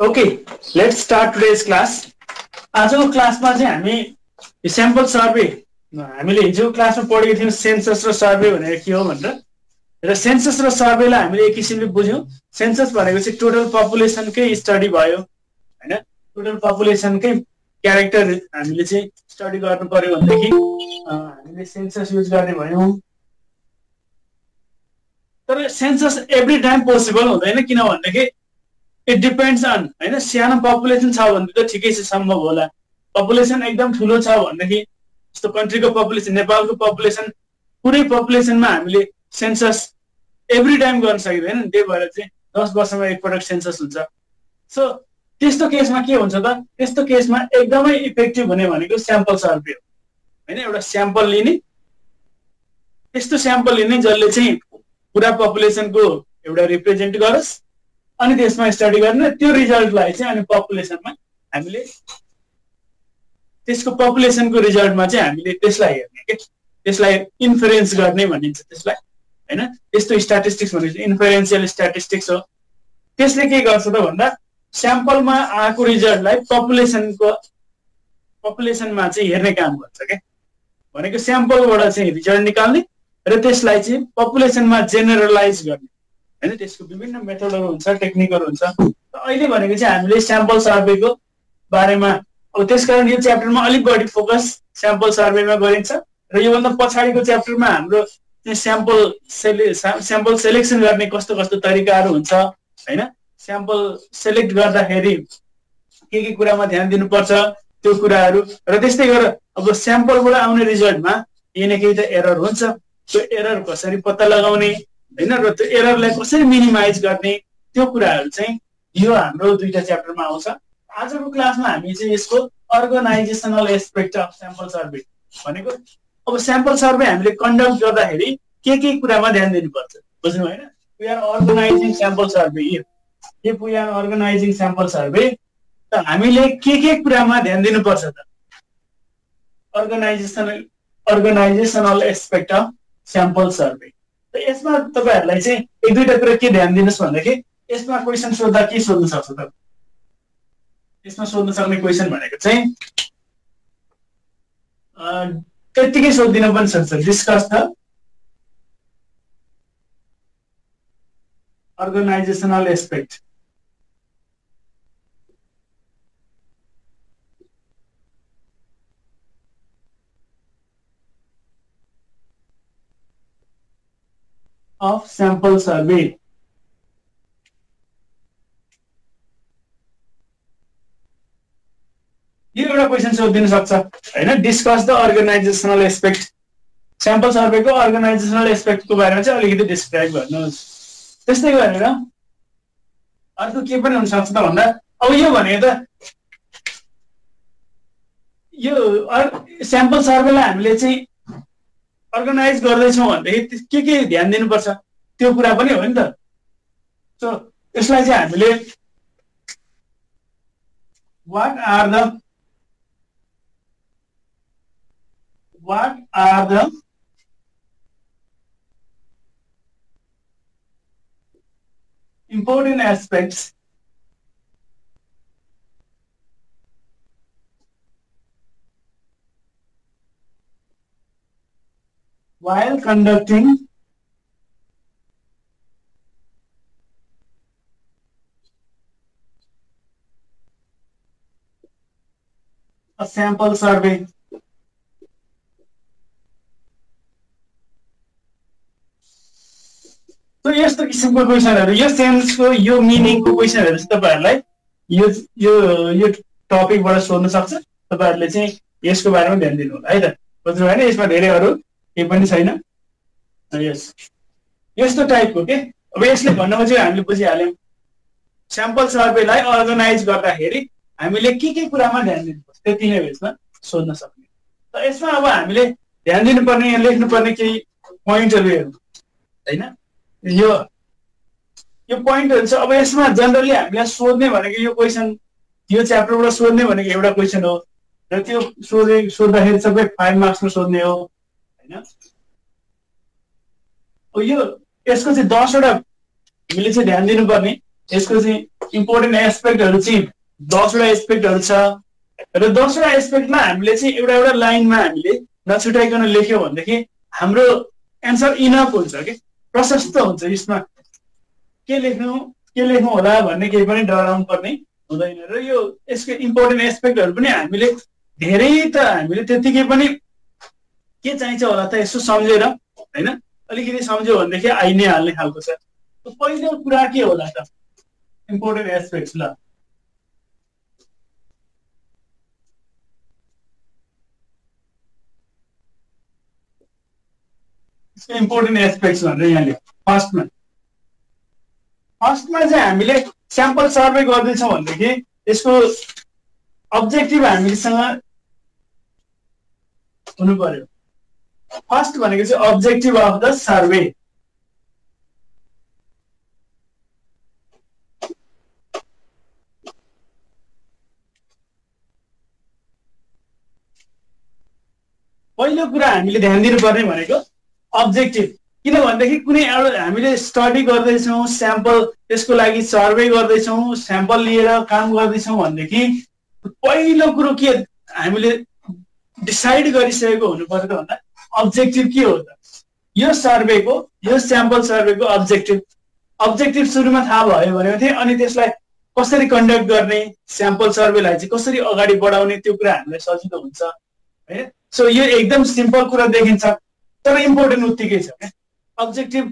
Okay, let's start today's class. आजको क्लासमा चाहिँ हामी स्याम्पल सर्वे हामीले हिजो क्लासमा पढेको थियौं सेन्सस र सर्वे भनेर के हो भनेर र सेन्सस र सर्वेलाई हामीले एक किसिमले बुझ्यौं सेन्सस भनेको चाहिँ टोटल पपुलेसनकै स्टडी भयो हैन टोटल पपुलेसनकै क्यारेक्टर हामीले चाहिँ स्टडी गर्नु पर्यो भनेदेखि हामीले सेन्सस युज गर्ने भयौं तर सेन्सस एभ्री टाइम पोसिबल हुँदैन किन भन्दाखेरि इट डिपेन्ड्स अन हैन सानो पपुलेसन छ भने त ठिकै छ सम्भव होला पपुलेसन एकदम ठुलो छ भनेदेखि जस्तो कन्ट्रीको पपुलेसन नेपालको पपुलेसन पुरै पपुलेसनमा हामीले सेन्सस एभ्री टाइम गर्न सकिदैन त्यही भएर चाहिँ 10 वर्षमा एकपटक सेन्सस हुन्छ सो त्यस्तो केसमा के हुन्छ त त्यस्तो केसमा एकदमै इफेक्टिभ हुने भनेको स्याम्पल सर्वे हो हैन एउटा स्याम्पल लिने त्यस्तो स्याम्पल लिने जसले चाहिँ पुरा पपुलेसनको एउटा रिप्रेजेन्ट गरोस् अनि त्यसमा स्टडी गर्ने त्यो रिजल्टलाई चाहिँ अनि पपुलेसनमा हामीले त्यसको पपुलेसनको रिजल्टमा चाहिँ हामीले त्यसलाई हेर्ने के त्यसलाई इन्फरेन्स गर्ने भनिन्छ त्यसलाई हैन त्यस्तो स्ट्याटिस्टिक्स भनेको इन्फरेन्शियल स्ट्याटिस्टिक्स हो त्यसले के गर्छ त भन्दा स्याम्पलमा आएको रिजल्टलाई पपुलेसनमा चाहिँ हेर्ने काम गर्छ के भनेको स्याम्पलबाट चाहिँ रिजल्ट निकाल्ने र त्यसलाई चाहिँ पपुलेसनमा जेनरलाइज गर्ने हैन त्यसको विभिन्न मेथडहरु हुन्छ टेक्निकहरु हुन्छ अहिले भनेको चाहिँ हामीले स्याम्पल सर्वेको बारेमा अब त्यसकारण यो च्याप्टरमा अलिक बढी फोकस स्याम्पल सर्वेमा गरिन्छ र यो भन्दा पछाडीको च्याप्टरमा हाम्रो स्याम्पल सेलेक्सन गर्ने कस्तो कस्तो तरिकाहरु हुन्छ हैन स्याम्पल सेलेक्ट गर्दाखेरि के कुरामा ध्यान दिनुपर्छ त्यो कुराहरु र त्यस्तै गरेर अब स्याम्पलबाट आउने रिजल्टमा केही न केही त एरर हुन्छ त्यो एरर कसरी पत्ता लगाउने हैन र त्यो एररलाई कसरी मिनिमाइज गर्ने त्यो कुराहरु चाहिँ यो हाम्रो दुईटा च्याप्टरमा आउँछ आजको क्लासमा हामी चाहिँ यसको organisational aspect of sample survey भनेको अब स्याम्पल सर्वे हामीले कन्डक्ट गर्दाखेरि के कुरामा ध्यान दिनुपर्छ बुझ्नु हैन we are organising sample survey if we are organising sample survey त हामीले के कुरामा ध्यान दिनुपर्छ त organisational aspect of sample survey त यसमा तपाईहरुलाई चाहिँ एक दुईटा कुरा के ध्यान दिनुस् भन्दाखेरि यसमा क्वेशन सोध्दा के सोध्न सक्छ त यसमा सोध्न सक्ने क्वेशन भनेको चाहिँ त्यतिकै सोधिन पनि सक्छ discuss the organisational aspect of sample survey यो एउटा क्वेशन सोधिन सक्छ हैन discuss the organisational aspect sample सर्वेको अर्गनाइजेसनल एस्पेक्टको बारेमा चाहिँ अलिकति डिस्क्राइब गर्नुस् त्यस्तै गरेर अर्को के पनि हुन सक्छ त भन्दा अब यो भनेको त यो स्याम्पल सर्वेलाई हामीले चाहिँ अर्गनाइज गर्दैछौँ भनेदेखि के ध्यान दिनुपर्छ त्यो कुरा पनि हो नि त सो यसलाई चाहिँ हामीले what are the important aspects while conducting a sample survey so यस्तो किसिमको क्वेशनहरु यो सेन्सको यो मिनिङको क्वेशनहरु चाहिँ तपाईहरुलाई यो टपिकबाट सोध्न सक्छ तपाईहरुले चाहिँ यसको बारेमा ध्यान दिनु होला है त बुझ्नु भएन यसमा धेरै अरु के पनि छैन यस यस्तो टाइपको के अब यसले भन्नुको चाहिँ हामीले बुझिहाल्यौं स्याम्पल सर्वेलाई अर्गनाइज गर्दाखेरि हामीले के कुरामा ध्यान दिनुपर्छ त्यति नै यसमा सोध्न सक्ने त यसमा अब हामीले ध्यान दिनुपर्ने लेख्नुपर्ने केही पोइन्टहरु हेरौँ हैन यो पोइन्टहरु छ अब यसमा जनरली हामीलाई सोध्ने भनेको यो क्वेशन यो च्याप्टरबाट सोध्ने भनेको एउटा क्वेशन हो र त्यो सोध्दाखेरि सबै 5 मार्क्समा सोध्ने हो हैन यो यसको चाहिँ 10 वटा हामीले चाहिँ ध्यान दिनुपर्ने यसको चाहिँ इम्पोर्टेन्ट एस्पेक्टहरु चाहिँ 10 वटा एस्पेक्टहरु छ र 10 वटा एस्पेक्टमा हामीले चाहिँ एउटा एउटा लाइनमा हामीले नछुटाइकन लेख्यो भनेदेखि हाम्रो एन्सर इनफ हुन्छ के प्रशस्त हुन्छ। यसमा के लेख्नु होला भन्ने केही पनि डराउनु पर्ने हुँदैन र यो यसको इम्पोर्टेन्ट एस्पेक्टहरु पनि हामीले धेरै त हामीले त्यतिकै पनि के चाहिन्छ होला त यसो सम्झेर हैन अलिकति सम्झ्यो भनेदेखि आइ नै हाल्ने खालको छ। पहिलो कुरा के होला त इम्पोर्टेन्ट एस्पेक्ट्स ल इम्पोर्टेन्ट एस्पेक्ट्स भनेर यहाँले फर्स्टमा चाहिँ हामीले स्याम्पल सर्वे गर्दैछौँ भनेदेखि यसको अब्जेक्टिभ हामीसँग हुनु पर्यो। फर्स्ट भनेको चाहिँ अब्जेक्टिभ अफ द सर्वे। पहिलो कुरा हामीले ध्यान दिनुपर्ने भनेको अब्जेक्टिभ। किनभनेदेखि कुनै एउटा हामीले स्टडी गर्दैछौँ स्याम्पल त्यसको लागि सर्वे गर्दैछौँ स्याम्पल लिएर काम गर्दैछौँ भनेदेखि पहिलो कुरो के हामीले डिसाइड गरिसकेको हुनु पर्यो त भन्दा अब्जेक्टिभ के हो त यो सर्वेको यो स्याम्पल सर्वेको अब्जेक्टिभ सुरुमा थाहा भयो भने चाहिँ अनि त्यसलाई कसरी कन्डक्ट गर्ने स्याम्पल सर्वेलाई चाहिँ कसरी अगाडि बढाउने त्यो कुरा हामीलाई सजिलो हुन्छ है। सो यो एकदम सिम्पल कुरा देखिन्छ तर इम्पोर्टेन्ट उत्तिकै छ क्या अब्जेक्टिभ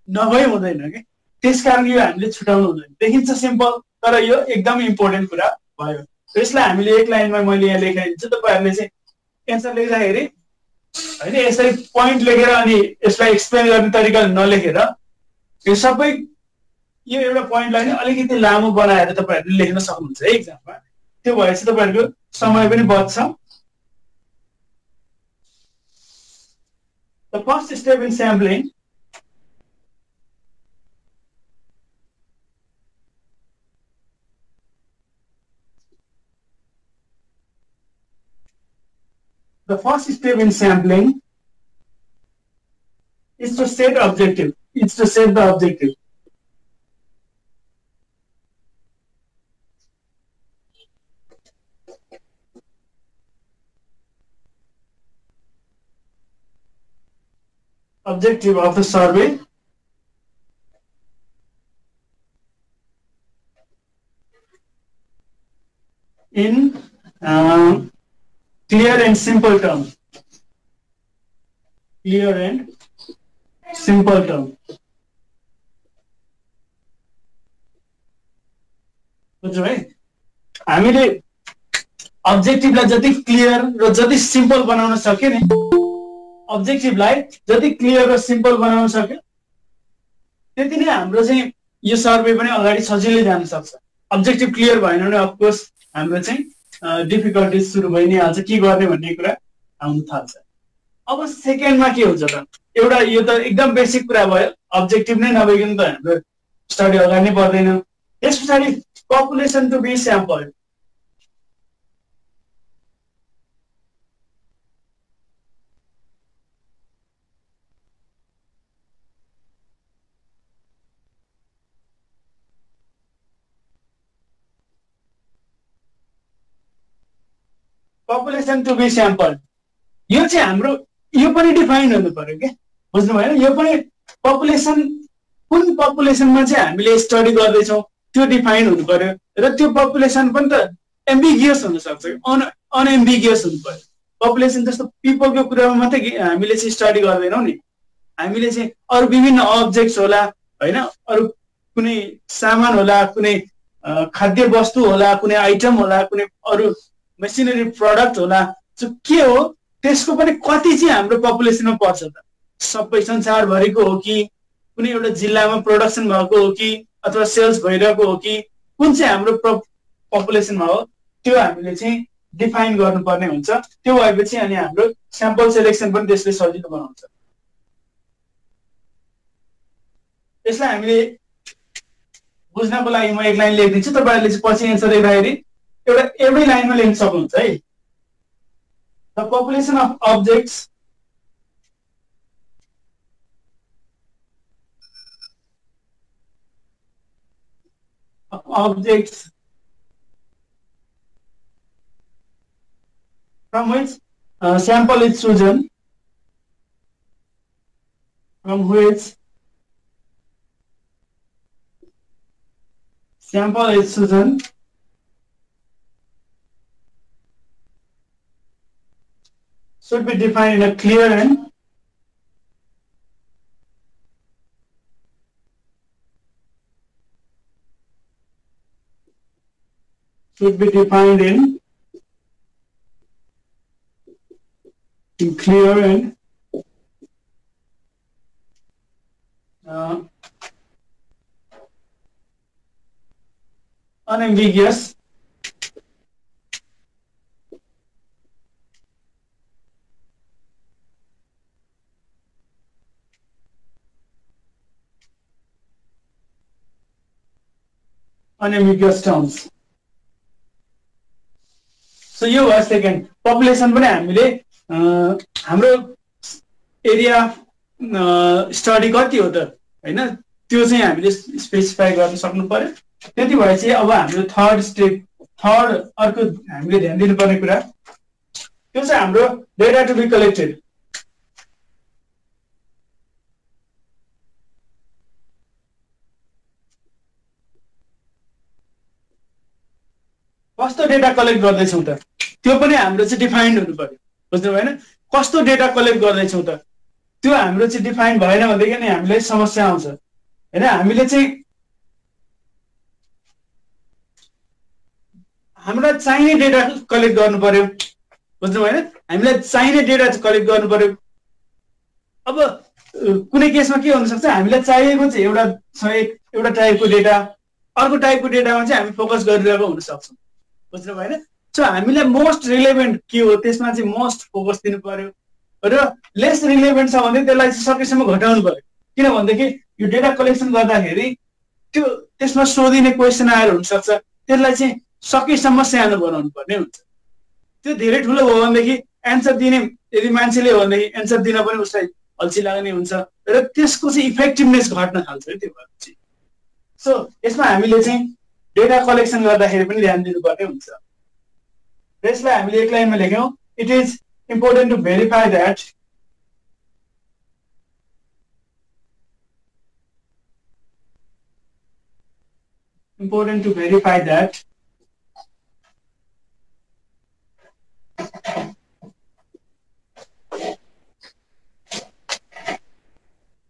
नभई हुँदैन कि त्यसकारण यो हामीले छुटाउनु हुँदैन। देखिन्छ सिम्पल तर यो एकदम इम्पोर्टेन्ट कुरा भयो। यसलाई हामीले एक लाइनमा मैले यहाँ लेखाइदिन्छु तपाईहरुले चाहिँ एन्सर लेख्दाखेरि हैन यसरी पोइन्ट लेखेर अनि यसलाई एक्सप्लेन गर्ने तरिकाले नलेखेर यो सबै यो एउटा पोइन्टलाई नै अलिकति लामो बनाएर तपाईहरुले लेख्न सक्नुहुन्छ है एक्जाममा। त्यो भएपछि तपाईहरुको समय पनि बच्छ। The first step in sampling is to set objective. It's to set the objective. Objective of the survey in clear and simple term. Clear and simple term. बुझ्यौ है हामीले अब्जेक्टिभलाई जति क्लियर र जति सिम्पल बनाउन सक्यो नि अब्जेक्टिभलाई जति क्लियर र सिम्पल बनाउन सक्यो त्यति नै हाम्रो चाहिँ यो सर्वे पनि अगाडि सजिलै जान सक्छ। अब्जेक्टिभ क्लियर भएन भने अफकोर्स हाम्रो चाहिँ डिफिकल्टिज सुरु भइ नै हाल्छ के गर्ने भन्ने कुरा आउन थाल्छ। अब सेकेन्डमा के हुन्छ त एउटा यो त एकदम बेसिक कुरा भयो अब्जेक्टिभ नै नभइकन त हाम्रो स्टडी अगाडि नै बढ्दैन। त्यस पछाडि population to be sample population to be sample यो चाहिँ हाम्रो यो पनि डिफाइन हुनु पर्यो के बुझ्नु भएन। यो पनि पपुलेसन कुन पपुलेसनमा चाहिँ हामीले स्टडी गर्दैछौँ त्यो डिफाइन हुनु पर्यो र त्यो पपुलेसन पनि त एम्बिगियस हुन सक्छ अनएम्बिगियस हुनु पर्यो। पपुलेसन जस्तो पिपलको कुरामा मात्रै हामीले चाहिँ स्टडी गर्दैनौँ नि हामीले चाहिँ अरू विभिन्न अब्जेक्ट्स होला होइन अरू कुनै सामान होला कुनै खाद्य वस्तु होला कुनै आइटम होला कुनै अरू मेसिनरी प्रडक्ट होला के हो त्यसको पनि कति चाहिँ हाम्रो पपुलेसनमा पर्छ त सबै संसारभरिको हो कि कुनै एउटा जिल्लामा प्रोडक्सन भएको हो कि अथवा सेल्स भइरहेको हो कि कुन चाहिँ हाम्रो पपुलेसनमा हो त्यो हामीले चाहिँ डिफाइन गर्नुपर्ने हुन्छ। त्यो भएपछि अनि हाम्रो स्याम्पल सेलेक्सन पनि त्यसले सजिलो बनाउँछ। यसलाई हामीले बुझ्नको लागि म एक लाइन लेखिदिन्छु तपाईहरुले चाहिँ पछि एन्सर लेख्दाखेरि एउटै लाइनमा लेख्न सक्नुहुन्छ है। The population of objects objects from which sample is chosen, from which sample is chosen should be defined in a clear and clear and unambiguous terms. So यो भयो सेकेन्ड. पपुलेसन पनि हामीले हाम्रो एरिया स्टडी कति हो त हैन त्यो चाहिँ हामीले स्पेसिफाई गर्न सक्नु पर्यो. त्यति भएपछि अब हाम्रो थर्ड अर्को हामीले ध्यान दिनुपर्ने कुरा त्यो चाहिँ हाम्रो डेटा टु बी कलेक्टेड. कस्तो डेटा कलेक्ट गर्दैछौँ त त्यो पनि हाम्रो चाहिँ डिफाइन्ड हुनु पर्यो. बुझ्नु भएन? कस्तो डेटा कलेक्ट गर्दैछौँ त त्यो हाम्रो चाहिँ डिफाइन्ड भएन भनेदेखि नि हामीलाई समस्या आउँछ हैन. हामीले चाहिँ हामीलाई चाहिने डेटा कलेक्ट गर्नु पर्यो. बुझ्नु भएन? हामीलाई चाहिने डेटा कलेक्ट गर्नु पर्यो. अब कुनै केसमा के हुन सक्छ हामीलाई चाहिएको चाहिँ एउटा टाइपको डेटा अर्को टाइपको डेटामा चाहिँ हामी फोकस गरिरहेको हुन सक्छौँ. बुझ्नु भएन? सो हामीलाई मोस्ट रिलेभेन्ट के हो त्यसमा चाहिँ मोस्ट फोकस दिनु पर्यो र लेस रिलेभेन्ट छ भने त्यसलाई चाहिँ सकेसम्म घटाउनु पर्यो. किनभनेदेखि यो डेटा कलेक्सन गर्दाखेरि त्यो त्यसमा सोधिने क्वेसन आएर हुनसक्छ त्यसलाई चाहिँ सकेसम्म सानो बनाउनु पर्ने हुन्छ. त्यो धेरै ठुलो भयो भनेदेखि एन्सर दिने यदि मान्छेले हो भनेदेखि एन्सर दिन पनि उसलाई अल्छी लाग्ने हुन्छ र त्यसको चाहिँ इफेक्टिभनेस घट्न थाल्छ त्यो भएपछि. सो यसमा हामीले चाहिँ डेटा कलेक्सन गर्दाखेरि पनि ध्यान दिनुपर्ने हुन्छ. यसलाई हामीले एक लाइनमा लेख्यौँ. It is important to verify that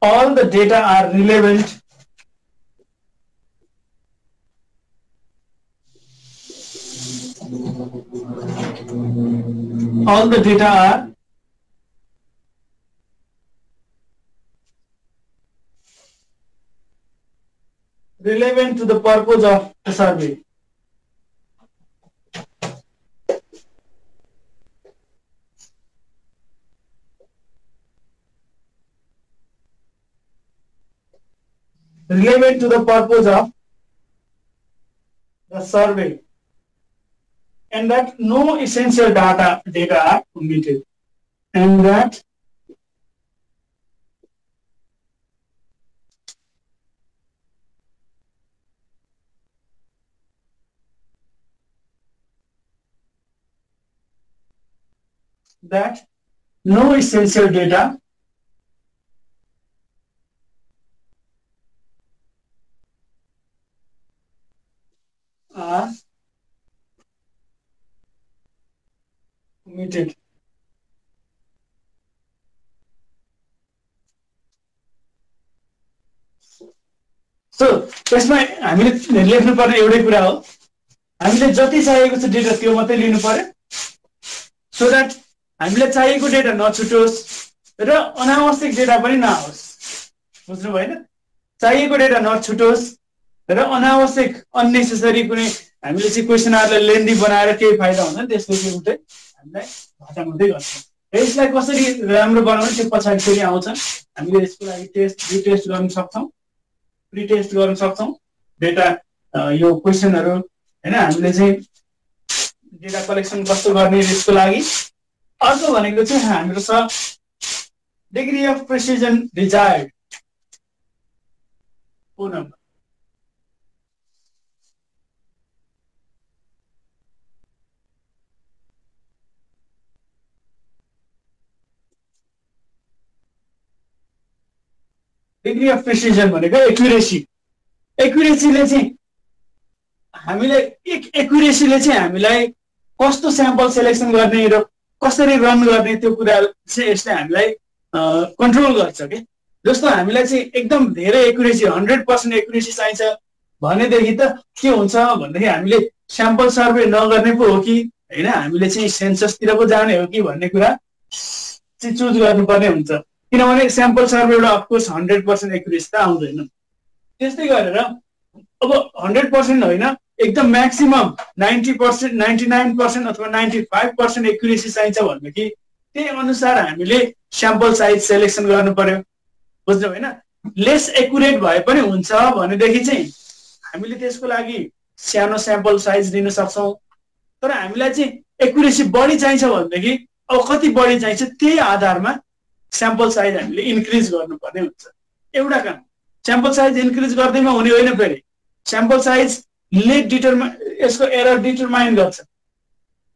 all the data are relevant to the purpose of the survey. Relevant to the purpose of the survey, and that no essential data are omitted, and that no essential data are omitted. So त्यसमा हामीले लेख्नु पर्ने एउटै कुरा हो हामीले जति चाहिएको छ डेटा त्यो मात्रै लिनु पर्यो सो दैट हामीलाई चाहिएको डेटा नछुटोस् र अनावश्यक डेटा पनि नआओस्. बुझ्नु भएन? चाहिएको डेटा नछुटोस् र अनावश्यक अननेसेसरी कुनै हामीले चाहिँ क्वेसनहरुलाई लेन्दी बनाएर केही फाइदा हुँदैन त्यसको चाहिँ उल्टै हामीलाई घटाउँदै गर्छ. यसलाई कसरी राम्रो बनाउने त्यो पछाडी फेरि आउँछ. हामीले यसको लागि टेस्ट गर्न सक्छौं, प्री टेस्ट गर्न सक्छौं डेटा यो क्वेसनहरु हैन. हामीले चाहिँ डेटा कलेक्सन कस्तो गर्ने यसको लागि अर्को भनेको चाहिँ हाम्रो छ degree of precision desired phone number. Degree of precision भनेको एक्युरेसीले चाहिँ हामीलाई एक्युरेसीले चाहिँ हामीलाई कस्तो स्याम्पल सेलेक्सन गर्ने र कसरी रन गर्ने त्यो कुरा चाहिँ यसले हामीलाई कन्ट्रोल गर्छ कि जस्तो हामीलाई चाहिँ एकदम धेरै एक्युरेसी 100% एक्युरेसी चाहिन्छ भनेदेखि त के हुन्छ भन्दाखेरि हामीले स्याम्पल सर्वे नगर्ने पो हो कि होइन हामीले चाहिँ सेन्ससतिर पो जाने हो कि भन्ने कुरा चाहिँ चुज गर्नुपर्ने हुन्छ किनभने स्याम्पल सर्वेबाट अफकोर्स 100% एक्युरेसी त आउँदैन त्यस्तै गरेर अब 100% होइन एकदम म्याक्सिमम 90%, 99% अथवा 95% एक्युरेसी चाहिन्छ भनेदेखि त्यही अनुसार हामीले स्याम्पल साइज सेलेक्सन गर्नु पर्यो बुझ्नु होइन लेस एक्युरेट भए पनि हुन्छ भनेदेखि चाहिँ हामीले त्यसको लागि सानो स्याम्पल साइज लिन सक्छौँ तर हामीलाई चाहिँ एक्युरेसी बढी चाहिन्छ भनेदेखि अब कति बढी चाहिन्छ त्यही आधारमा स्याम्पल साइज हामीले इन्क्रिज गर्नुपर्ने हुन्छ एउटा काम स्याम्पल साइज इन्क्रिज गर्दैमा हुने होइन फेरि स्याम्पल साइजले यसको एरर डिटरमाइन गर्छ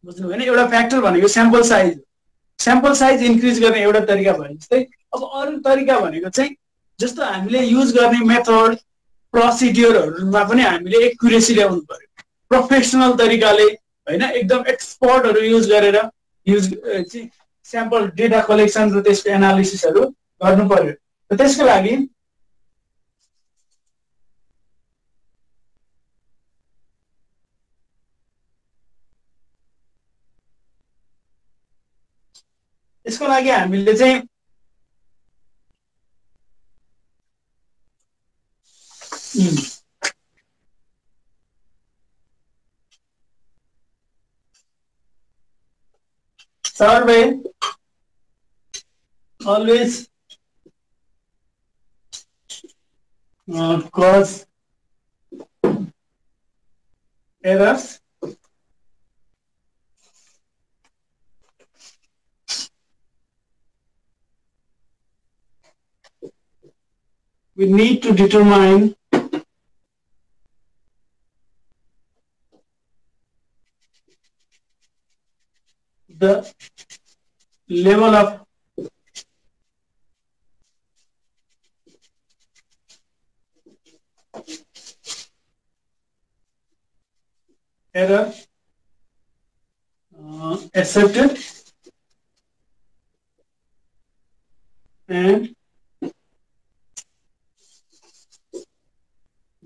बुझ्नु होइन एउटा फ्याक्टर भनेको स्याम्पल साइज इन्क्रिज गर्ने एउटा तरिका भयो जस्तै अब अरू तरिका भनेको चाहिँ जस्तो हामीले युज गर्ने मेथड प्रोसिड्युरहरूमा पनि हामीले एक्युरेसी ल्याउनु पर्यो प्रोफेसनल तरिकाले होइन एकदम एक्सपर्टहरू युज गरेर स्याम्पल डेटा कलेक्सन र त्यसको एनालिसिसहरू गर्नु पर्यो र त्यसको लागि हामीले चाहिँ survey always cause errors we need to determine the level of error accepted and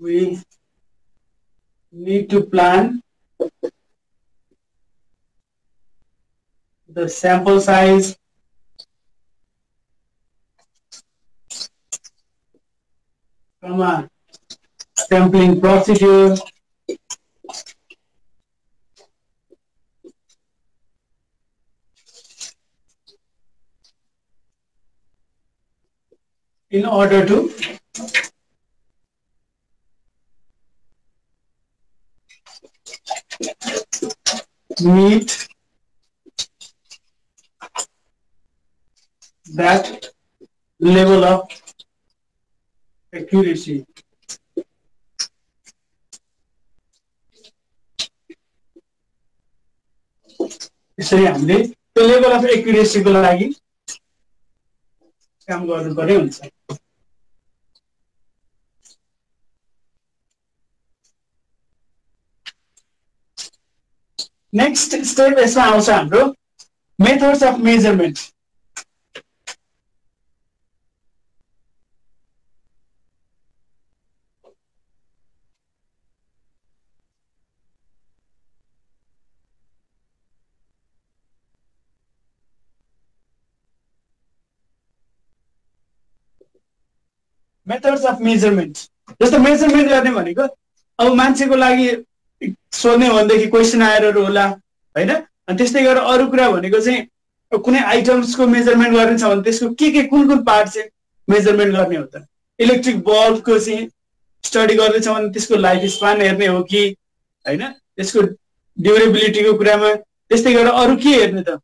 we need to plan the sample size sampling procedure in order to meet that level of accuracy. यसरी हामीले त्यो level of एक्युरेसीको लागि काम गर्नुपर्ने हुन्छ next step यसमा आउँछ हाम्रो methods of measurement methods of measurement जस्तो मेजरमेन्ट गर्ने भनेको अब मान्छेको लागि सोध्ने हो भनेदेखि क्वेसन आएरहरू होला हैन अनि त्यस्तै गरेर अरू कुरा भनेको चाहिँ कुनै आइटम्सको मेजरमेन्ट गर्ने छ भने त्यसको के कुन पार्ट चाहिँ मेजरमेन्ट गर्ने हो त इलेक्ट्रिक बल्बको चाहिँ स्टडी गर्दैछ भने त्यसको लाइफ स्पान हेर्ने हो कि हैन त्यसको ड्युरेबिलिटीको कुरामा त्यस्तै गरेर अरू के हेर्ने त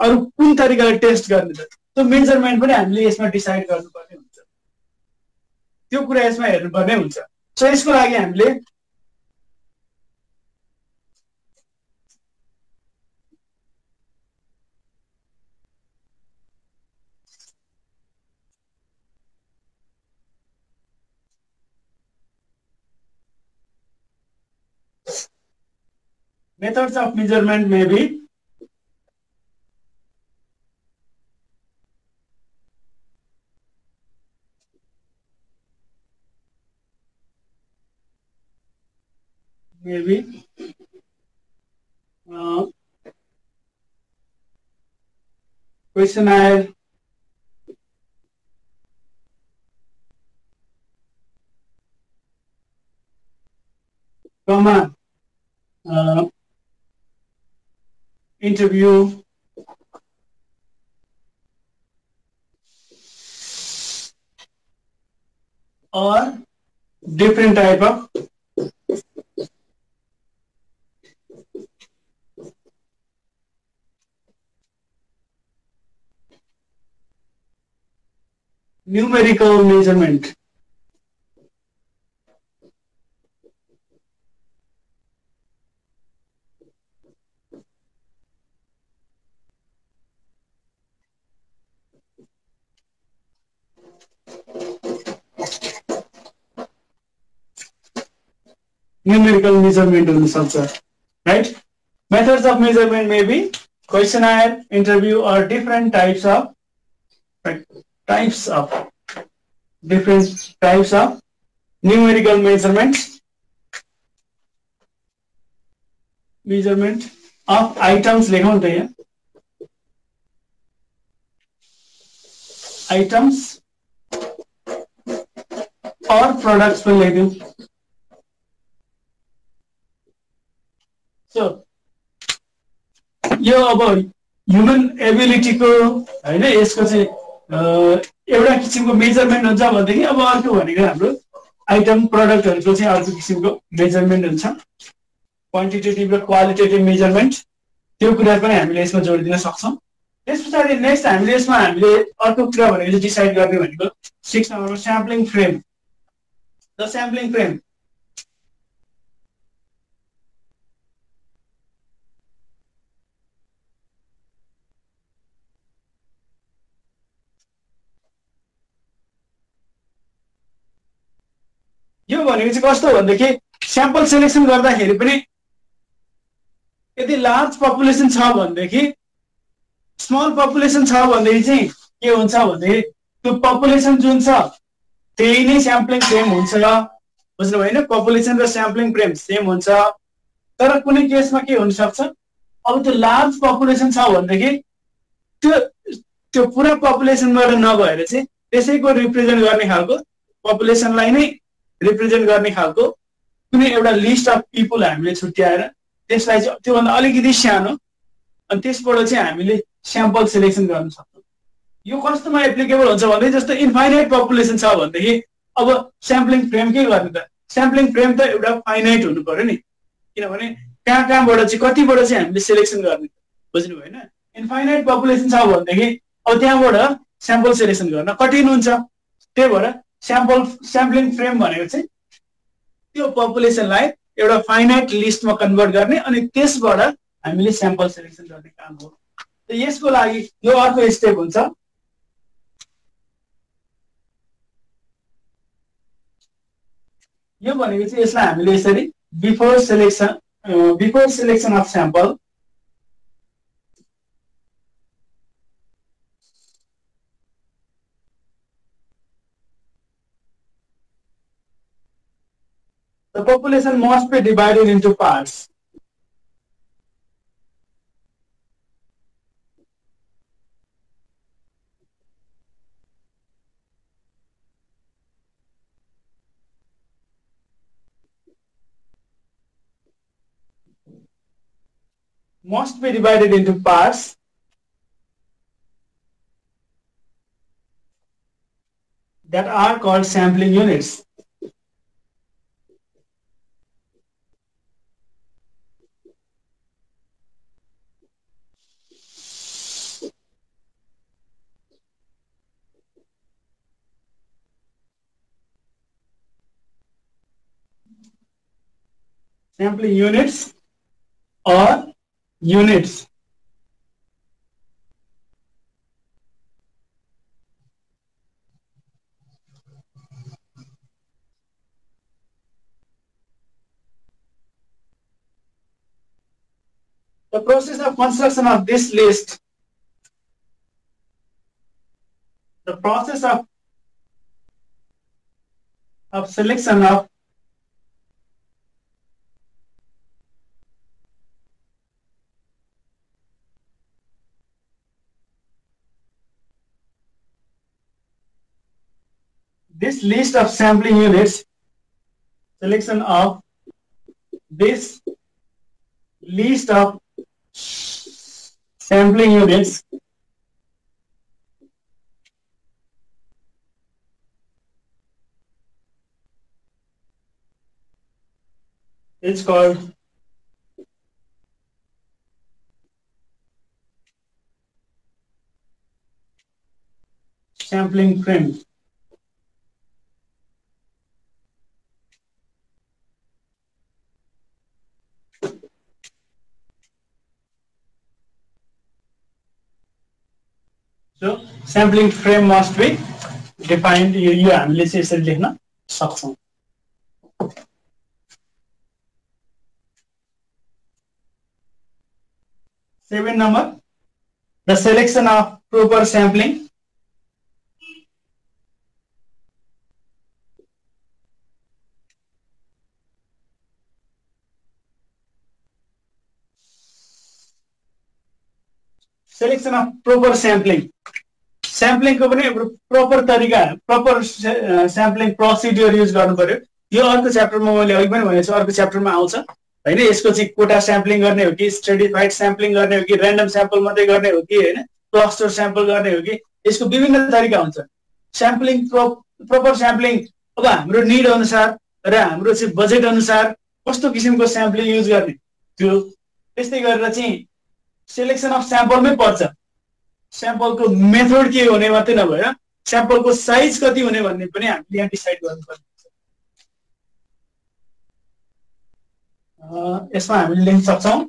अरू कुन तरिकाले टेस्ट गर्ने त त्यो मेजरमेन्ट पनि हामीले यसमा डिसाइड गर्नुपर्ने हुन्छ त्यो कुरा यसमा हेर्नुपर्ने हुन्छ सो यसको लागि हामीले Methods of measurement may be uh, questionnaire, comma, interview, or different type of numerical measurement. Numerical measurement हुन सक्छ, right? Methods of measurement may be questionnaire, interview, or different types of different types of numerical measurements. Measurement of items लेखौं त यहाँ items or products पनि लेखिदिउँ. So यो अब human एबिलिटीको हैन यसको चाहिँ एउटा किसिमको मेजरमेन्ट हुन्छ भनेदेखि अब अर्को भनेको हाम्रो आइटम प्रडक्टहरुको चाहिँ अर्को किसिमको मेजरमेन्ट हुन्छ. क्वान्टिटेटिभ र क्वालिटेटिभ मेजरमेन्ट त्यो कुरा पनि हामीले यसमा जोडिदिन सक्छौं. त्यसपछि नेक्स्ट हामीले यसमा हामीले अर्को कुरा भनेको चाहिँ डिसाइड गर्ने भनेको 6 नम्बरमा sampling frame. The sampling frame यो भनेको चाहिँ कस्तो भन्दाखेरि स्याम्पल सिलेक्सन गर्दाखेरि पनि यदि लार्ज पपुलेसन छ भनेदेखि स्मल पपुलेसन छ भनेदेखि चाहिँ के हुन्छ भन्दाखेरि त्यो पपुलेसन जुन छ त्यही नै स्याम्पलिङ फ्रेम हुन्छ. बुझ्नु भएन? पपुलेसन र स्याम्पलिङ फ्रेम सेम हुन्छ. तर कुनै केसमा के हुन सक्छ अब त्यो लार्ज पपुलेसन छ भनेदेखि त्यो पुरा पपुलेसनबाट नभएर चाहिँ त्यसैको रिप्रेजेन्ट गर्ने खालको पपुलेसनलाई नै रिप्रेजेन्ट गर्ने खालको कुनै एउटा लिस्ट अफ पिपल हामीले छुट्याएर त्यसलाई चाहिँ त्योभन्दा अलिकति सानो अनि त्यसबाट चाहिँ हामीले स्याम्पल सिलेक्सन गर्न सक्छौँ. यो कस्तोमा एप्लिकेबल हुन्छ भन्दै जस्तो इन्फाइनाइट पपुलेसन छ भनेदेखि अब स्याम्पलिङ फ्रेम के गर्ने त? स्याम्पलिङ फ्रेम त एउटा फाइनाइट हुनु पर्यो नि, किनभने कहाँबाट चाहिँ कतिबाट चाहिँ हामीले सिलेक्सन गर्ने. बुझ्नु भएन? इन्फाइनाइट पपुलेसन छ भनेदेखि अब त्यहाँबाट स्याम्पल सिलेक्सन गर्न कठिन हुन्छ. त्यही भएर स्याम्पलिङ फ्रेम भनेको चाहिँ त्यो पपुलेसनलाई एउटा फाइनाइट लिस्टमा कन्भर्ट गर्ने अनि त्यसबाट हामीले स्याम्पल सिलेक्सन गर्ने काम हो. यसको लागि यो अर्को स्टेप हुन्छ. यो भनेको चाहिँ यसलाई हामीले यसरी before selection of sample the population must be divided into parts. Must be divided into parts that are called sampling units. Sampling units or units. The process of construction of this list, the process of selection of this list of sampling units, selection of this list of sampling units is called sampling frame. So sampling frame must be defined. यो हामीले चाहिँ यसरी लेख्न सक्छौं. 7 number, the selection of proper sampling. Selection of proper sampling. Sampling को पनि proper तरिका, proper sampling procedure use गर्नु पर्यो. यो अर्को च्याप्टरमा मैले अघि पनि भनेको छु, अर्को च्याप्टरमा आउँछ हैन. यसको चाहिँ कोटा स्याम्पलिङ गर्ने हो कि स्ट्रेटिफाइड स्याम्पलिङ गर्ने हो कि र्यान्डम स्याम्पल मात्रै गर्ने हो कि हैन, क्लस्टर स्याम्पल गर्ने हो कि, यसको विभिन्न तरिका हुन्छ. स्याम्पलिङ प्रपर स्याम्पलिङ अब हाम्रो निड अनुसार र हाम्रो चाहिँ बजेट अनुसार कस्तो किसिमको स्याम्पलिङ युज गर्ने त्यो त्यस्तै गरेर चाहिँ सेलेक्सन अफ स्याम्पलमै पर्छ. स्याम्पलको मेथड के हुने मात्रै नभएर स्याम्पलको साइज कति हुने भन्ने पनि हामीले यहाँ डिसाइड गर्नुपर्छ. यसमा हामीले लेख्न सक्छौं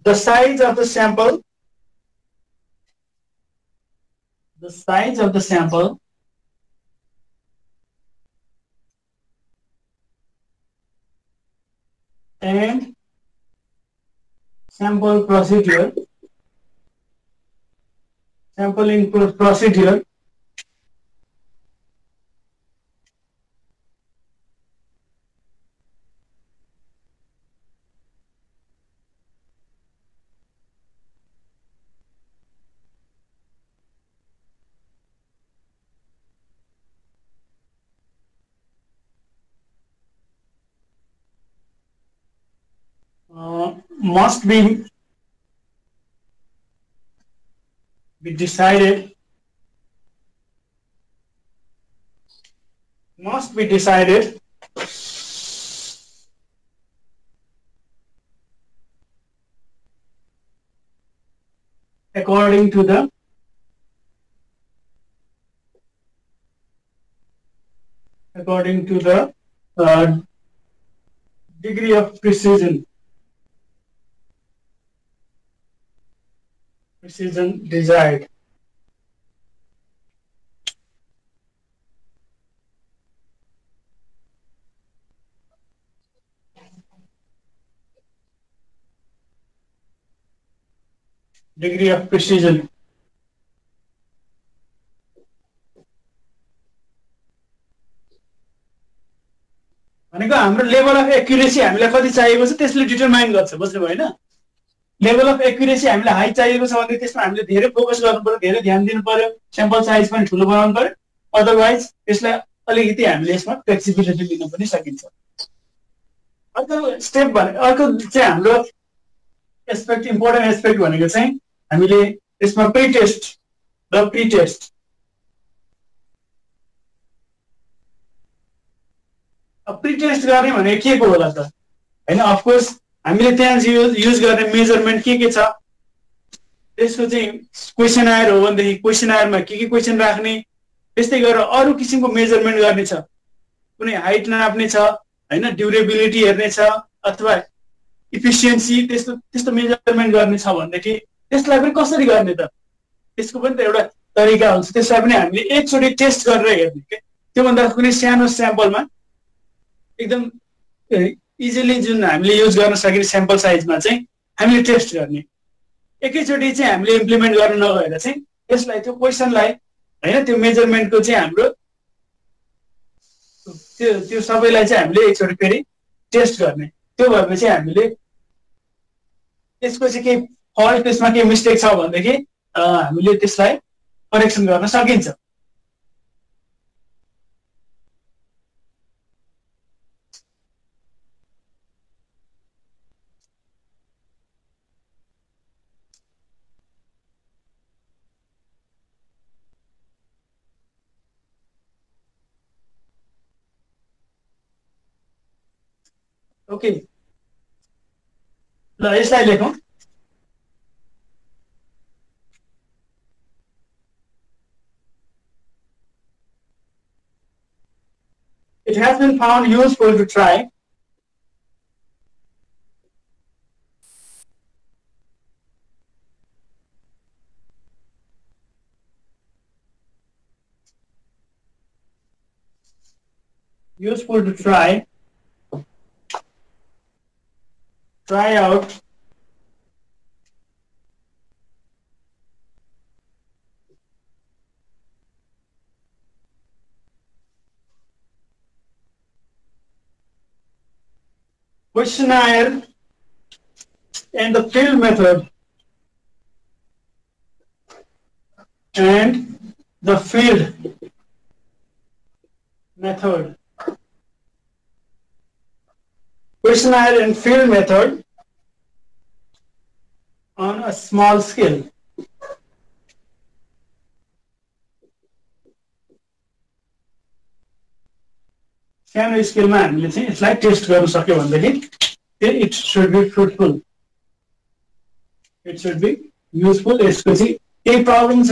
the size of the sample, and sample procedure, sampling procedure must be decided according to the degree of precision desired. Degree of precision. भनेको हाम्रो लेभल अफ एक्युरेसी हामीलाई कति चाहिएको छ त्यसले डिटरमाइन गर्छ. बुझ्नुभयो हैन? लेभल अफ एक्युरेसी हामीलाई हाई चाहिएको छ भने त्यसमा हामीले धेरै फोकस गर्नु पर्यो, धेरै ध्यान दिनु पर्यो, स्याम्पल साइज पनि ठुलो बनाउनु पर्यो. अदरवाइज यसलाई अलिकति हामीले यसमा फ्लेक्सिबिलिटी लिन पनि सकिन्छ. अर्को स्टेप भने अर्को चाहिँ हाम्रो एस्पेक्ट इम्पोर्टेन्ट एस्पेक्ट भनेको चाहिँ हामीले यसमा प्री टेस्ट गर्ने भने के को होला त हैन. अफ कोर्स हामीले त्यहाँ युज गर्ने मेजरमेन्ट के छ त्यसको चाहिँ क्वेशनायर हो भनेदेखि क्वेशनायरमा के क्वेशन राख्ने, त्यस्तै गरेर अरू किसिमको मेजरमेन्ट गर्ने छ. कुनै हाइट नाप्ने छ हैन, ड्युरेबिलिटी हेर्ने छ, अथवा इफिसियन्सी त्यस्तो त्यस्तो मेजरमेन्ट गर्ने छ भनेदेखि त्यसलाई पनि कसरी गर्ने त? त्यसको पनि त एउटा तरिका हुन्छ। त्यसलाई पनि हामीले एकचोटि टेस्ट गरेर हेर्ने के, त्योभन्दा कुनै सानो स्याम्पलमा एकदम इजिली जुन हामीले युज गर्न सकिने स्याम्पल साइजमा चाहिँ हामीले टेस्ट गर्ने। एकैचोटि चाहिँ हामीले इम्प्लिमेन्ट गर्न नगएर चाहिँ यसलाई त्यो क्वेसनलाई होइन त्यो मेजरमेन्टको चाहिँ हाम्रो त्यो सबैलाई चाहिँ हामीले एकचोटि फेरि टेस्ट गर्ने। त्यो भएपछि हामीले त्यसको चाहिँ केही फल्ट त्यसमा केही मिस्टेक छ भनेदेखि हामीले त्यसलाई करेक्सन गर्न सकिन्छ। ओके, ल यसलाई लेखौँ। It has been found useful to try try out questionnaire and the field method questionnaire and field method on a small scale. सानो स्केलमा हामीले चाहिँ यसलाई टेस्ट गर्न सक्यो भनेदेखि it should be fruitful, it should be useful. यसको चाहिँ केही प्रब्लम छ,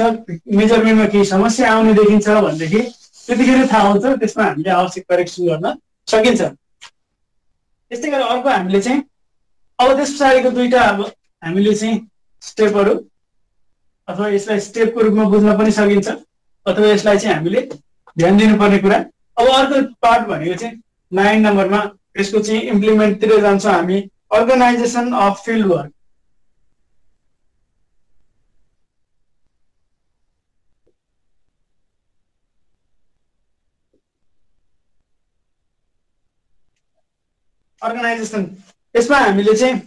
मेजरमेन्टमा केही समस्या आउने देखिन्छ भनेदेखि त्यतिखेर थाहा हुन्छ, त्यसमा हामीले आवश्यक करेक्सन गर्न सकिन्छ। त्यस्तै गरेर अर्को हामीले चाहिँ अब त्यस पछाडिको दुईटा अब हामीले चाहिँ स्टेपहरू अथवा यसलाई स्टेपको रूपमा बुझ्न पनि सकिन्छ अथवा यसलाई चाहिँ हामीले ध्यान दिनुपर्ने कुरा। अब अर्को पार्ट भनेको चाहिँ 9 नम्बरमा यसको चाहिँ इम्प्लिमेन्टतिर जान्छौँ हामी। Organisation of field work. Organisation यसमा हामीले चाहिँ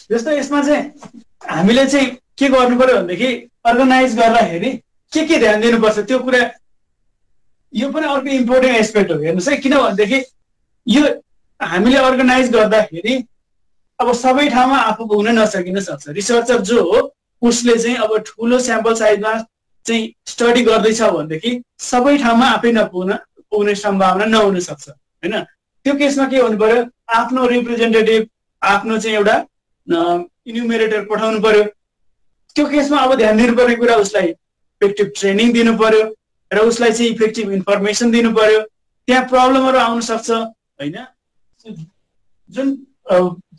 जस्तो यसमा चाहिँ हामीले चाहिँ के गर्नु पर्यो भनेदेखि अर्गनाइज गर्दाखेरि के ध्यान दिनुपर्छ त्यो कुरा, यो पनि अर्को इम्पोर्टेन्ट एस्पेक्ट हो। हेर्नुहोस् है, किनभनेदेखि यो हामीले अर्गनाइज गर्दाखेरि अब सबै ठाउँमा आफू पुग्न नसकिन सक्छ। रिसर्चर जो हो उसले चाहिँ अब ठुलो स्याम्पल साइजमा चाहिँ स्टडी गर्दैछ भनेदेखि सबै ठाउँमा आफै पुग्ने सम्भावना नहुन सक्छ होइन। त्यो केसमा के हुनु पर्यो, आफ्नो रिप्रेजेन्टेटिभ आफ्नो चाहिँ एउटा इन्युमेरेटर पठाउनु पर्यो। त्यो केसमा अब ध्यान दिनुपर्ने कुरा उसलाई इफेक्टिभ ट्रेनिङ दिनु पर्यो र उसलाई चाहिँ इफेक्टिभ इन्फर्मेसन दिनु पर्यो। त्यहाँ प्रब्लमहरू आउन सक्छ होइन।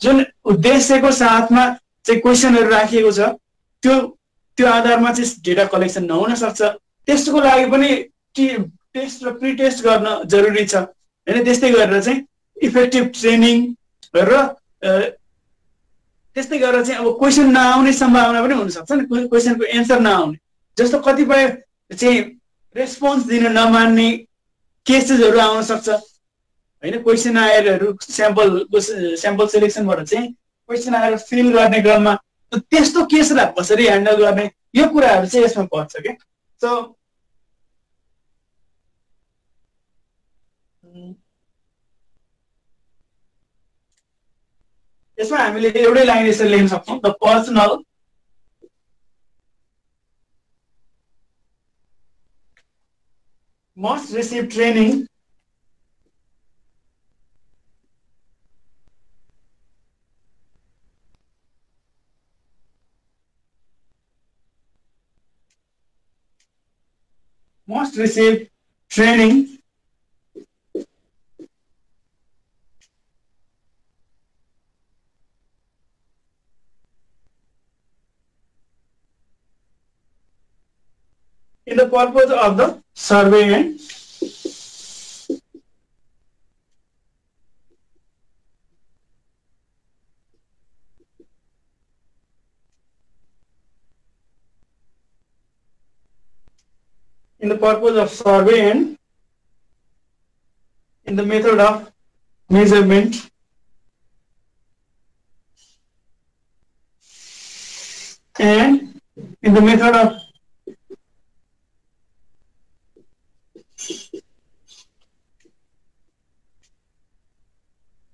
जुन उद्देश्यको साथमा चाहिँ क्वेसनहरू राखिएको छ त्यो आधारमा चाहिँ डेटा कलेक्सन नहुन सक्छ। त्यसको लागि पनि टेस्ट र प्री टेस्ट गर्न जरुरी छ होइन। त्यस्तै गरेर चाहिँ इफेक्टिभ ट्रेनिङ र त्यस्तै गरेर चाहिँ अब क्वेसन नआउने सम्भावना पनि हुनसक्छ नि, क्वेसनको एन्सर नआउने। जस्तो कतिपय चाहिँ रेस्पोन्स दिन नमान्ने केसेसहरू आउन सक्छ होइन। क्वेसन आयरहरू स्याम्पल सेलेक्सनबाट चाहिँ क्वेसन आएर फिल गर्ने क्रममा त्यस्तो केसलाई कसरी ह्यान्डल गर्ने, यो कुराहरू चाहिँ यसमा पर्छ क्या। सो यसमा हामीले एउटै लाइन यसरी लेख्न सक्छौँ, the personal must receive training must receive training in the purpose of the survey and in the method of measurement and in the method of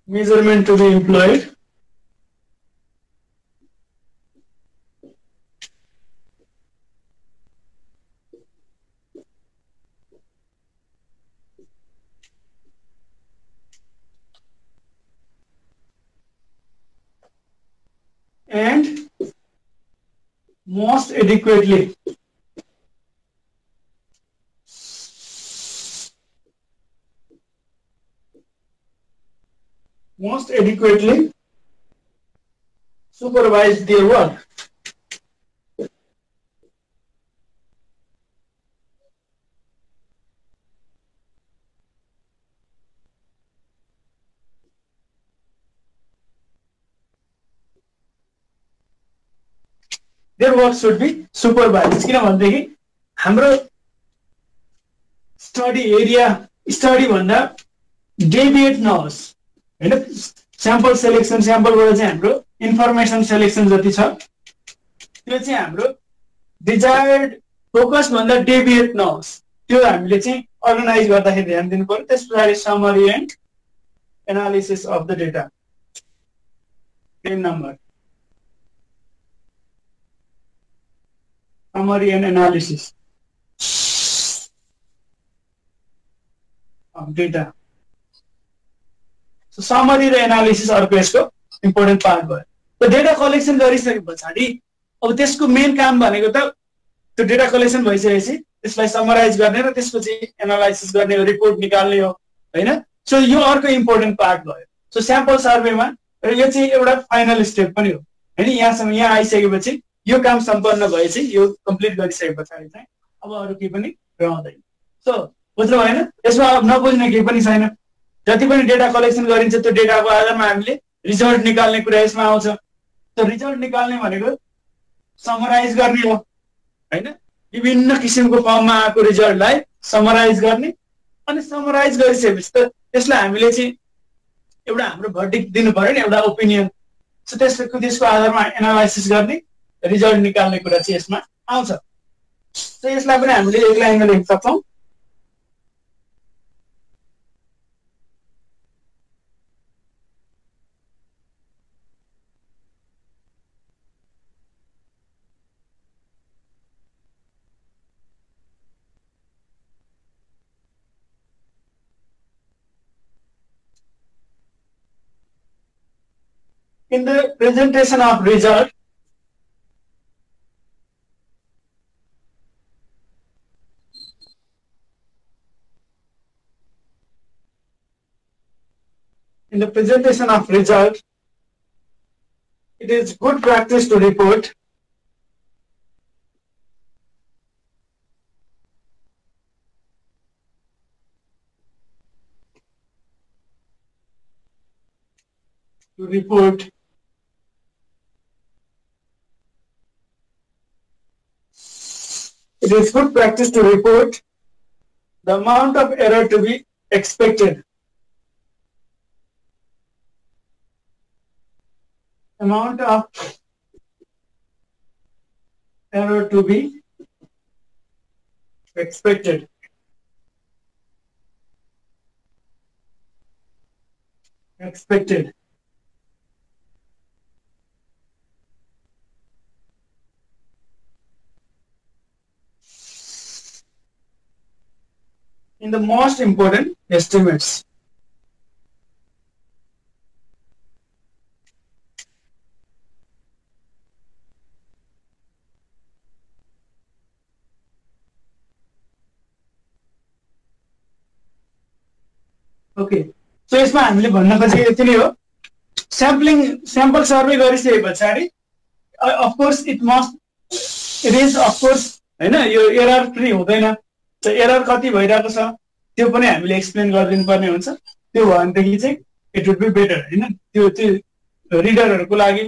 measurement to be employed and most adequately supervise their work. Their work should be supervised. किनभनेदेखि हाम्रो study area study भन्दा deviate नहोस् हैन sample selection स्याम्पलबाट चाहिँ हाम्रो information selection जति छ त्यो चाहिँ हाम्रो डिजायर्ड फोकस भन्दा डेभिएट नहोस् त्यो हामीले चाहिँ अर्गनाइज गर्दाखेरि ध्यान दिनु पर्यो त्यसपछि summary and analysis of the data 10 number summary and analysis of data. So summary र एनालिसिस अर्को यसको इम्पोर्टेन्ट पार्ट भयो. त्यो डेटा कलेक्सन गरिसकेपछि अब त्यसको मेन काम भनेको त त्यो डेटा कलेक्सन भइसकेपछि त्यसलाई समराइज गर्ने र त्यसपछि एनालाइसिस गर्ने हो रिपोर्ट निकाल्ने हो हैन. सो यो अर्को इम्पोर्टेन्ट पार्ट भयो. सो स्याम्पल सर्वेमा यो चाहिँ एउटा फाइनल स्टेप पनि हो हैन. यहाँसम्म यहाँ आइसकेपछि यो काम सम्पन्न भएपछि यो कम्प्लिट गरिसके पछाडि चाहिँ अब अरु केही पनि रहँदैन. सो बुझ्नु भएन. यसमा अब नबुझ्ने केही पनि छैन. जति पनि डेटा कलेक्सन गरिन्छ त्यो डेटाको आधारमा हामीले रिजल्ट निकाल्ने कुरा यसमा आउँछ. त्यो रिजल्ट निकाल्ने भनेको समराइज गर्ने हो हैन. विभिन्न किसिमको फर्ममा आएको रिजल्टलाई समराइज गर्ने अनि समराइज गरिसकेपछि त त्यसलाई हामीले चाहिँ एउटा हाम्रो भर्डिक्ट दिनु पर्यो नि एउटा ओपिनियन. सो त्यसको आधारमा एनालाइसिस गर्ने रिजल्ट निकाल्ने कुरा चाहिँ यसमा आउँछ. सो यसलाई पनि हामीले एक लाइनमा लेख्न सक्छौं. In the presentation of result, it is good practice to report the amount of error to be expected. Amount of error to be expected. In the most important estimates. Okay, so यसमा हामीले भन्न खोजेको यति नै हो। Sample survey गरिसके पछाडि of course it is of course होइन, यो एरर फ्री हुँदैन। एरर कति भइरहेको छ त्यो पनि हामीले एक्सप्लेन गरिदिनु पर्ने हुन्छ। त्यो भयो भनेदेखि चाहिँ इट वुड बी बेटर होइन, त्यो चाहिँ रिडरहरूको लागि,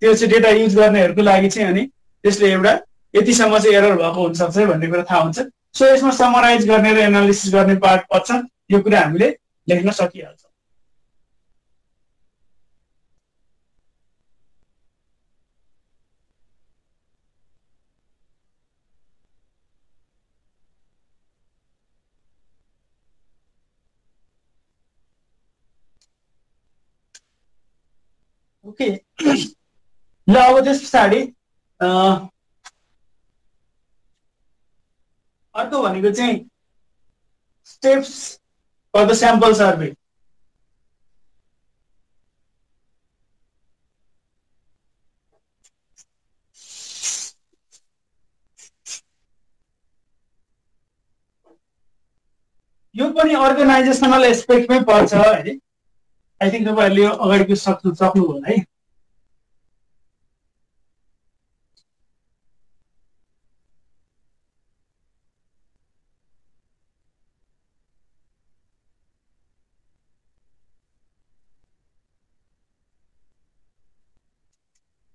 त्यो चाहिँ डेटा युज गर्नेहरूको लागि चाहिँ, अनि त्यसले एउटा यतिसम्म चाहिँ एरर भएको हुनसक्छ भन्ने कुरा थाहा हुन्छ। सो यसमा समराइज गर्ने र एनालिसिस गर्ने पार्ट पर्छ, यो कुरा हामीले लेख्न सकिहाल्छ। ओके, ल अब त्यस पछाडि अर्को भनेको चाहिँ steps for the sample survey. यो पनि अर्गनाइजेसनल एस्पेक्टमै पर्छ है। आई थिङ्क तपाईँहरूले यो अगाडि सक्नुभयो होला है।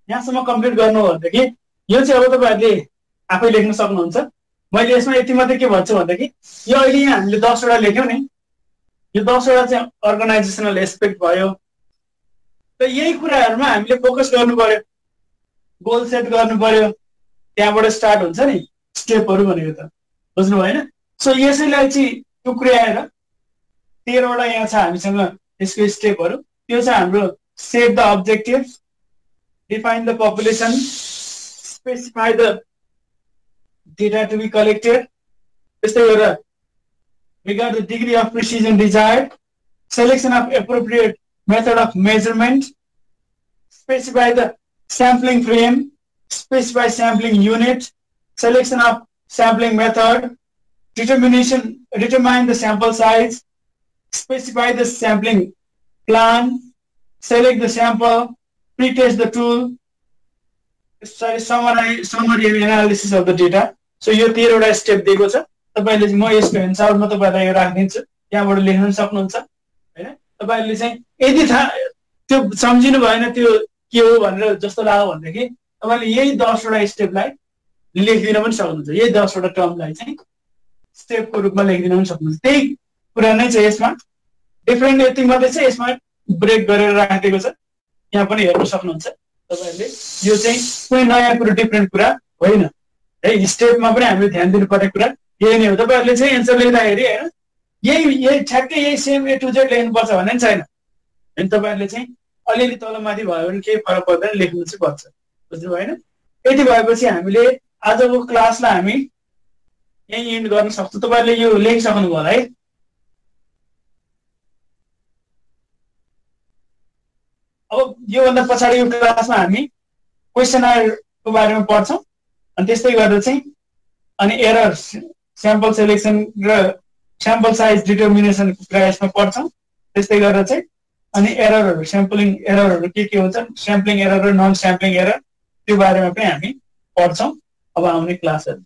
यहाँसम्म कम्प्लिट गर्नु हो भनेदेखि यो चाहिँ अब तपाईँहरूले आफै लेख्न सक्नुहुन्छ। मैले यसमा यति मात्रै के भन्छु भनेदेखि यो अहिले यहाँ हामीले 10 वटा लेख्यौँ नि, यो 10 वटा चाहिँ अर्गनाइजेसनल एस्पेक्ट भयो। र यही कुराहरूमा हामीले फोकस गर्नु पर्यो, गोल सेट गर्नु पर्यो, त्यहाँबाट स्टार्ट हुन्छ नि स्टेपहरू भनेको त, बुझ्नु भएन। सो यसैलाई चाहिँ टुक्र्याएर 13 वटा यहाँ छ हामीसँग यसको स्टेपहरू। त्यो चाहिँ हाम्रो set the objective, define the population, specify the data to be collected, regard the degree of precision desired, selection of appropriate method of measurement, specify the sampling frame, specify sampling unit, selection of sampling method, determine the sample size, specify the sampling plan, select the sample, pre-test the tool, summary analysis of the data. So यो 13 वटा step दिएको छ। तपाईले चाहिँ म यसको हिसाबमा तपाईलाई यो राखिदिन्छु, त्यहाँबाट लेख्न सक्नुहुन्छ हैन। तपाईले चाहिँ यदि त्यो सम्झिनु भएन त्यो के हो भनेर जस्तो लाग्यो भनेदेखि तपाईले यही 10 वटा स्टेपलाई लेखिदिन पनि सक्नुहुन्छ। यही 10 वटा टर्मलाई चाहिँ स्टेपको रूपमा लेखिदिन पनि सक्नुहुन्छ। त्यही कुरा नै चाहिँ यसमा डिफरेन्ट यति मात्रै चाहिँ यसमा ब्रेक गरेर राखिदिएको छ, यहाँ पनि हेर्न सक्नुहुन्छ तपाईहरुले। यो चाहिँ कुनै नयाँ कुरा डिफरेन्ट कुरा होइन है। स्टेपमा पनि हामीले ध्यान दिनुपर्ने कुरा यही नै हो। तपाईहरुले चाहिँ एन्सर लेख्दाखेरि हैन यही ठ्याक्कै यही सेम ए टु जेड लेख्नुपर्छ भन्ने छैन। अनि तपाईहरुले चाहिँ अलिअलि तलमाथि भयो भने केही फरक पर्दैन, लेख्नु चाहिँ पर्छ, बुझ्नु भएन। यति भएपछि हामीले आजको क्लासलाई हामी यही एन्ड गर्न सक्छौँ। तपाईहरुले यो लेखिसक्नु भयो है। अब योभन्दा पछाडिको क्लासमा हामी क्वेसनरको बारेमा पढ्छौँ, अनि त्यस्तै गरेर चाहिँ अनि एरर, स्याम्पल सेलेक्सन र स्याम्पल साइज डिटर्मिनेसनको कुरा यसमा पढ्छौँ। त्यस्तै गरेर चाहिँ अनि एररहरू, स्याम्पलिङ एररहरू के हुन्छ, स्याम्पलिङ एरर र नन स्याम्पलिङ एरर, त्यो बारेमा पनि हामी पढ्छौँ अब आउने क्लासहरू।